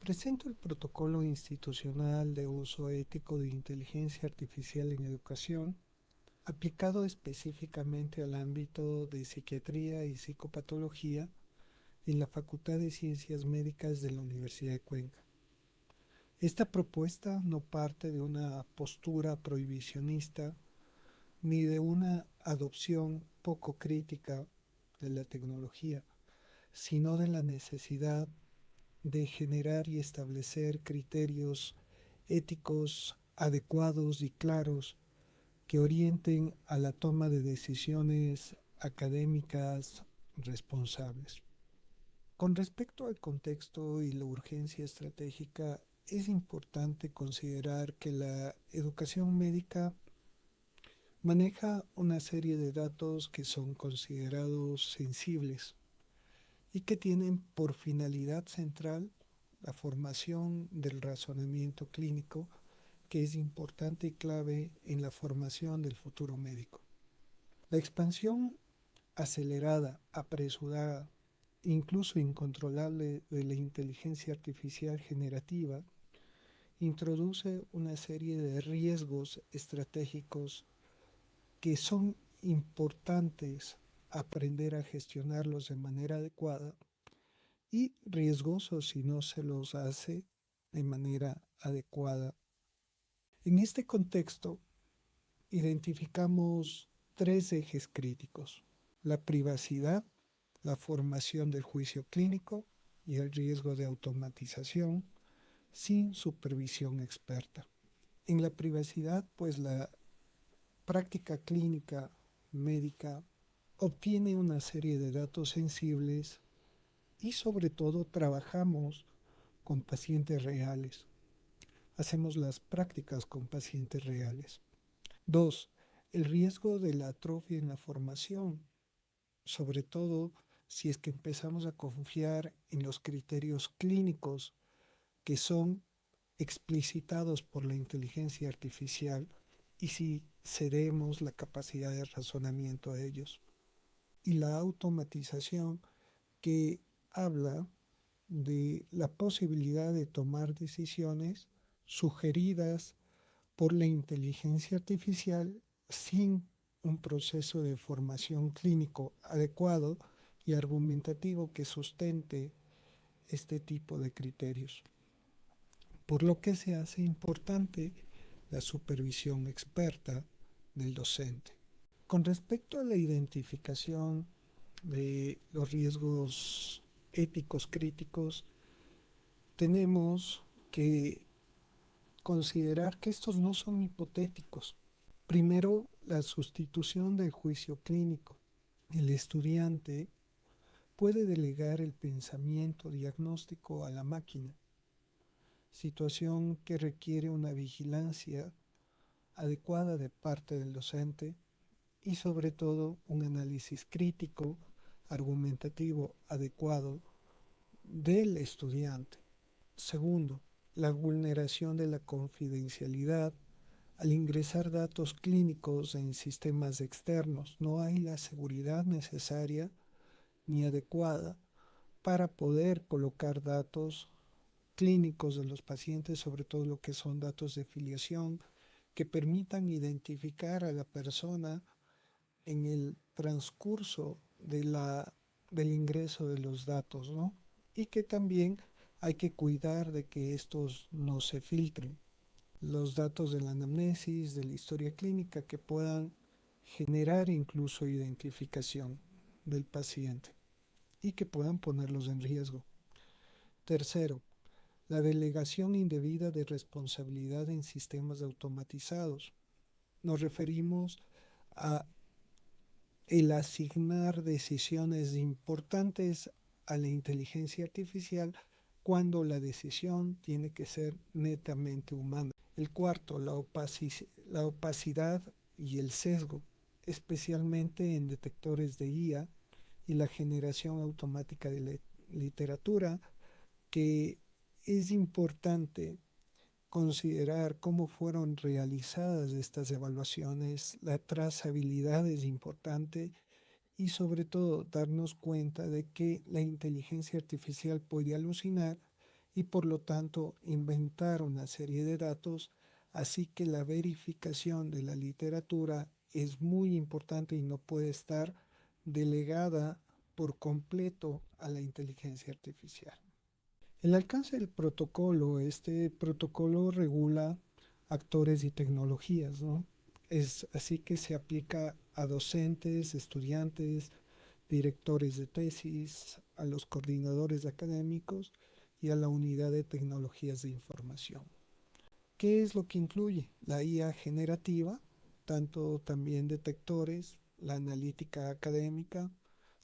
Presento el protocolo institucional de uso ético de inteligencia artificial en educación, aplicado específicamente al ámbito de psiquiatría y psicopatología en la Facultad de Ciencias Médicas de la Universidad de Cuenca. Esta propuesta no parte de una postura prohibicionista ni de una adopción poco crítica de la tecnología, sino de la necesidad de generar y establecer criterios éticos adecuados y claros que orienten a la toma de decisiones académicas responsables. Con respecto al contexto y la urgencia estratégica, es importante considerar que la educación médica maneja una serie de datos que son considerados sensibles y que tienen por finalidad central la formación del razonamiento clínico, que es importante y clave en la formación del futuro médico. La expansión acelerada, apresurada, incluso incontrolable de la inteligencia artificial generativa introduce una serie de riesgos estratégicos que son importantes aprender a gestionarlos de manera adecuada y riesgosos si no se los hace de manera adecuada. En este contexto, identificamos tres ejes críticos: la privacidad, la formación del juicio clínico y el riesgo de automatización sin supervisión experta. En la privacidad, pues la práctica clínica médica obtiene una serie de datos sensibles y sobre todo trabajamos con pacientes reales. Hacemos las prácticas con pacientes reales. 2. El riesgo de la atrofia en la formación, sobre todo si es que empezamos a confiar en los criterios clínicos que son explicitados por la inteligencia artificial y si cedemos la capacidad de razonamiento a ellos. Y la automatización, que habla de la posibilidad de tomar decisiones sugeridas por la inteligencia artificial sin un proceso de formación clínico adecuado y argumentativo que sustente este tipo de criterios. Por lo que se hace importante la supervisión experta del docente. Con respecto a la identificación de los riesgos éticos críticos, tenemos que considerar que estos no son hipotéticos. Primero, la sustitución del juicio clínico. El estudiante puede delegar el pensamiento diagnóstico a la máquina, situación que requiere una vigilancia adecuada de parte del docente y sobre todo un análisis crítico, argumentativo adecuado del estudiante. Segundo, la vulneración de la confidencialidad. Al ingresar datos clínicos en sistemas externos, no hay la seguridad necesaria ni adecuada para poder colocar datos clínicos de los pacientes, sobre todo lo que son datos de filiación, que permitan identificar a la persona en el transcurso del ingreso de los datos, ¿no? Y que también hay que cuidar de que estos no se filtren. Los datos de la anamnesis, de la historia clínica, que puedan generar incluso identificación del paciente y que puedan ponerlos en riesgo. Tercero, la delegación indebida de responsabilidad en sistemas automatizados. Nos referimos a el asignar decisiones importantes a la inteligencia artificial cuando la decisión tiene que ser netamente humana. El cuarto, la opacidad y el sesgo, especialmente en detectores de IA y la generación automática de literatura, que es importante considerar cómo fueron realizadas estas evaluaciones. La trazabilidad es importante y sobre todo darnos cuenta de que la inteligencia artificial puede alucinar y por lo tanto inventar una serie de datos, así que la verificación de la literatura es muy importante y no puede estar delegada por completo a la inteligencia artificial. El alcance del protocolo, este protocolo regula actores y tecnologías, ¿no? Es así que se aplica a docentes, estudiantes, directores de tesis, a los coordinadores académicos y a la unidad de tecnologías de información. ¿Qué es lo que incluye? La IA generativa, tanto también detectores, la analítica académica,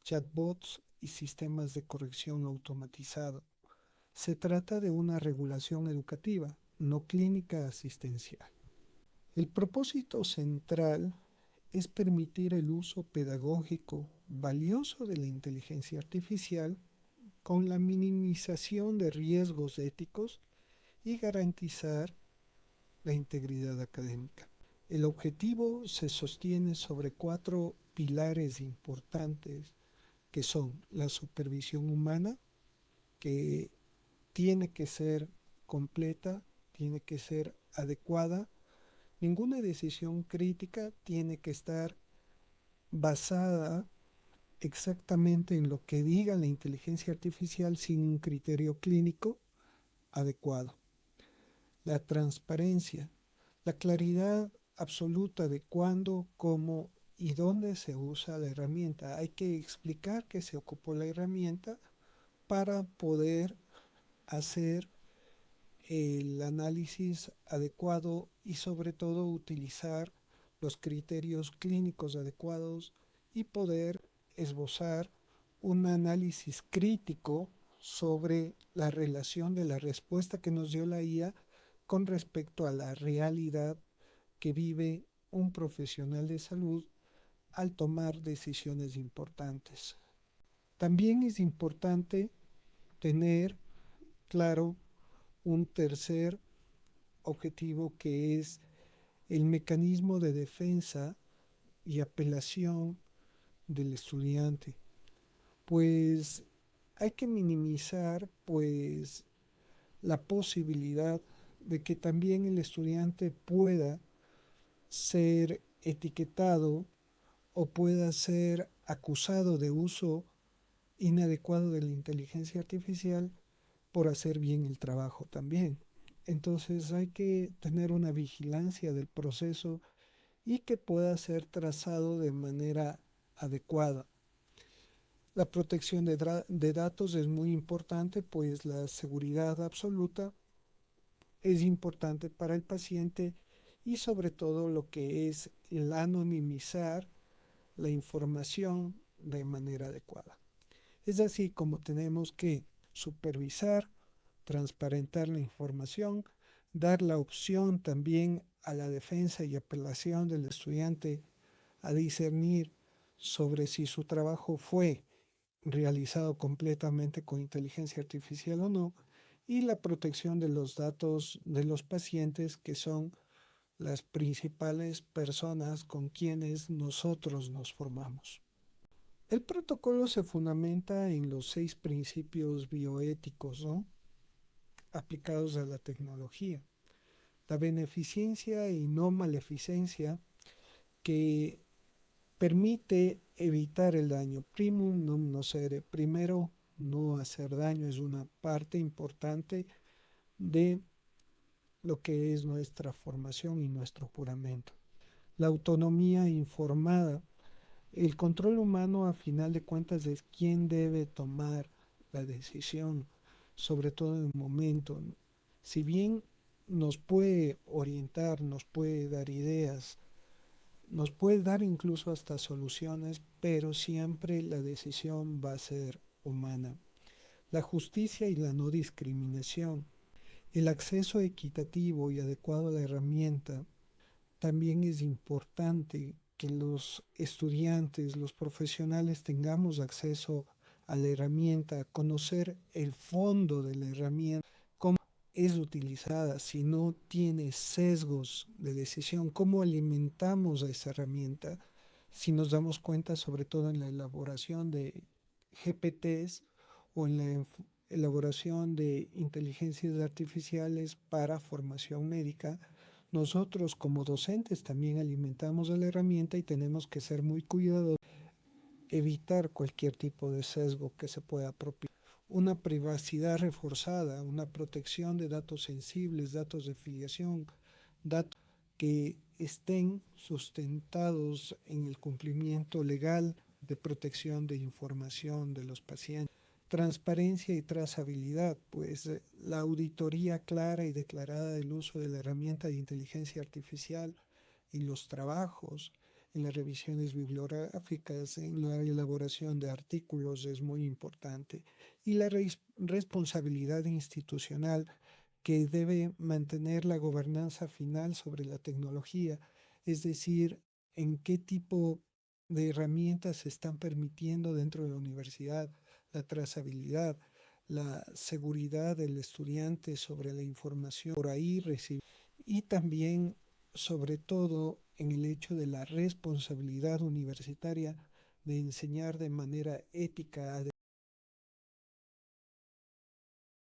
chatbots y sistemas de corrección automatizado. Se trata de una regulación educativa, no clínica asistencial. El propósito central es permitir el uso pedagógico valioso de la inteligencia artificial con la minimización de riesgos éticos y garantizar la integridad académica. El objetivo se sostiene sobre 4 pilares importantes que son la supervisión humana, que tiene que ser completa, tiene que ser adecuada. Ninguna decisión crítica tiene que estar basada exactamente en lo que diga la inteligencia artificial sin un criterio clínico adecuado. La transparencia, la claridad absoluta de cuándo, cómo y dónde se usa la herramienta. Hay que explicar que se ocupó la herramienta para poder hacer el análisis adecuado y sobre todo utilizar los criterios clínicos adecuados y poder esbozar un análisis crítico sobre la relación de la respuesta que nos dio la IA con respecto a la realidad que vive un profesional de salud al tomar decisiones importantes. También es importante tener claro un tercer objetivo que es el mecanismo de defensa y apelación del estudiante. Pues hay que minimizar pues la posibilidad de que también el estudiante pueda ser etiquetado o pueda ser acusado de uso inadecuado de la inteligencia artificial por hacer bien el trabajo también. Entonces hay que tener una vigilancia del proceso y que pueda ser trazado de manera adecuada. La protección de datos es muy importante, pues la seguridad absoluta es importante para el paciente y sobre todo lo que es el anonimizar la información de manera adecuada. Es así como tenemos que supervisar, transparentar la información, dar la opción también a la defensa y apelación del estudiante a discernir sobre si su trabajo fue realizado completamente con inteligencia artificial o no, y la protección de los datos de los pacientes que son las principales personas con quienes nosotros nos formamos. El protocolo se fundamenta en los 6 principios bioéticos, ¿no?, aplicados a la tecnología. La beneficencia y no maleficencia, que permite evitar el daño. Primum non nocere. Primero, no hacer daño es una parte importante de lo que es nuestra formación y nuestro juramento. La autonomía informada. El control humano, a final de cuentas, es quien debe tomar la decisión, sobre todo en el momento. Si bien nos puede orientar, nos puede dar ideas, nos puede dar incluso hasta soluciones, pero siempre la decisión va a ser humana. La justicia y la no discriminación. El acceso equitativo y adecuado a la herramienta. También es importante que los estudiantes, los profesionales tengamos acceso a la herramienta, conocer el fondo de la herramienta, cómo es utilizada, si no tiene sesgos de decisión, cómo alimentamos a esa herramienta, si nos damos cuenta sobre todo en la elaboración de GPTs o en la elaboración de inteligencias artificiales para formación médica. Nosotros como docentes también alimentamos a la herramienta y tenemos que ser muy cuidadosos, evitar cualquier tipo de sesgo que se pueda apropiar. Una privacidad reforzada, una protección de datos sensibles, datos de filiación, datos que estén sustentados en el cumplimiento legal de protección de información de los pacientes. Transparencia y trazabilidad, pues la auditoría clara y declarada del uso de la herramienta de inteligencia artificial en los trabajos, en las revisiones bibliográficas, en la elaboración de artículos es muy importante. Y la responsabilidad institucional que debe mantener la gobernanza final sobre la tecnología, es decir, en qué tipo de herramientas se están permitiendo dentro de la universidad, la trazabilidad, la seguridad del estudiante sobre la información por ahí recibe y también sobre todo en el hecho de la responsabilidad universitaria de enseñar de manera ética